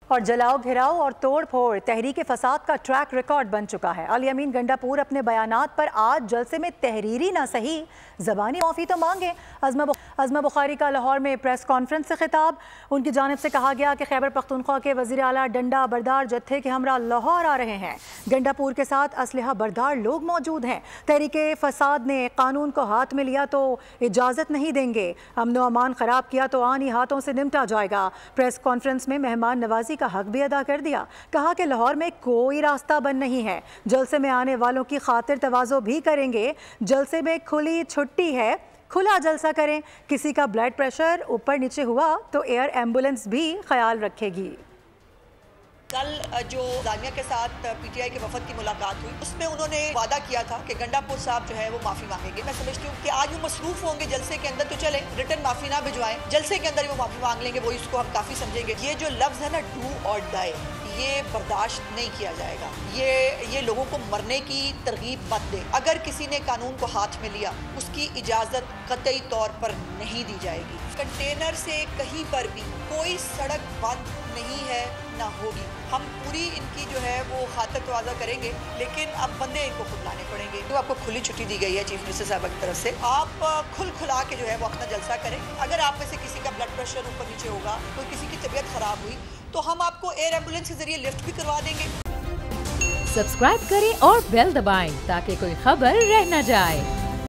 اور جلاؤ گھراؤ اور توڑ پھوڑ تحریک فساد کا ٹریک ریکارڈ بن چکا ہے۔ الیامین گنڈاپور اپنے بیانات پر آج جلسے میں تحریری نہ صحیح زبانی معافی تو مانگے۔ عظمہ بخاری کا لاہور میں پریس کانفرنس سے خطاب، ان کی جانب سے کہا گیا کہ خیبر پختونخوا کے وزیر اعلیٰ ڈنڈا بردار جتھے کے ہمراہ لاہور آ رہے ہیں۔ گنڈاپور کے ساتھ اسلحہ بردار لوگ موجود ہیں۔ تحریک فساد نے قانون کو ہاتھ میں لیا تو اجازت نہیں دیں گے، امن و امان خراب کیا تو آنی ہاتھوں سے نمٹا جائے گا۔ پریس کانفرنس میں مہمان نوازی کا حق بھی ادا کر دیا، کہا کہ لاہور میں کوئی راستہ بند نہیں ہے، جلسے میں آنے والوں کی خاطر تواضع بھی کریں گے۔ جلسے میں کھلی چھٹی ہے، کھلا جلسہ کریں، کسی کا بلڈ پریشر اوپر نیچے ہوا تو ایئر ایمبولنس بھی خیال رکھے گی۔ کل جو دانیہ کے ساتھ پی ٹی آئی کے وفد کی ملاقات ہوئی، اس میں انہوں نے وعدہ کیا تھا کہ گنڈاپور صاحب جو ہے وہ معافی مانگیں گے۔ میں سمجھتی ہوں کہ آج وہ مصروف ہوں گے جلسے کے اندر، تو چلیں ریٹن معافی نہ بھجوائیں، جلسے کے اندر ہی وہ معافی مانگ لیں گے، وہ اس کو ہم کافی سمجھیں گے۔ یہ جو لفظ ہے نا ڈو اور ڈائی، یہ برداشت نہیں کیا جائے گا۔ یہ لوگوں کو مرنے کی ترغیب مت دے۔ اگر کسی نے قانون کو ہاتھ میں لیا، اس کی اجازت قطعی طور پر نہیں دی جائے گی۔ کنٹینر سے کہیں پر بھی کوئی سڑک بند نہیں ہے، نہ ہوگی۔ ہم پوری ان کی جو ہے وہ خاطر تواضع کریں گے، لیکن اب بندے ان کو خود لانے پڑیں گے۔ تو آپ کو کھلی چھٹی دی گئی ہے چیف منسٹر صاحبہ کی طرف سے، آپ کھلا کے جو ہے وہ اپنا جلسہ کریں۔ اگر آپ میں سے کسی کا بلڈ پریشر اوپر نیچے ہوگا، کوئی کسی کی طبیعت خراب ہوئی، تو ہم آپ کو ایئر ایمبولنس کے ذریعے لفٹ بھی کروا دیں گے۔ سبسکرائب کریں اور بیل دبائیں تاکہ کوئی خبر رہ نہ جائے۔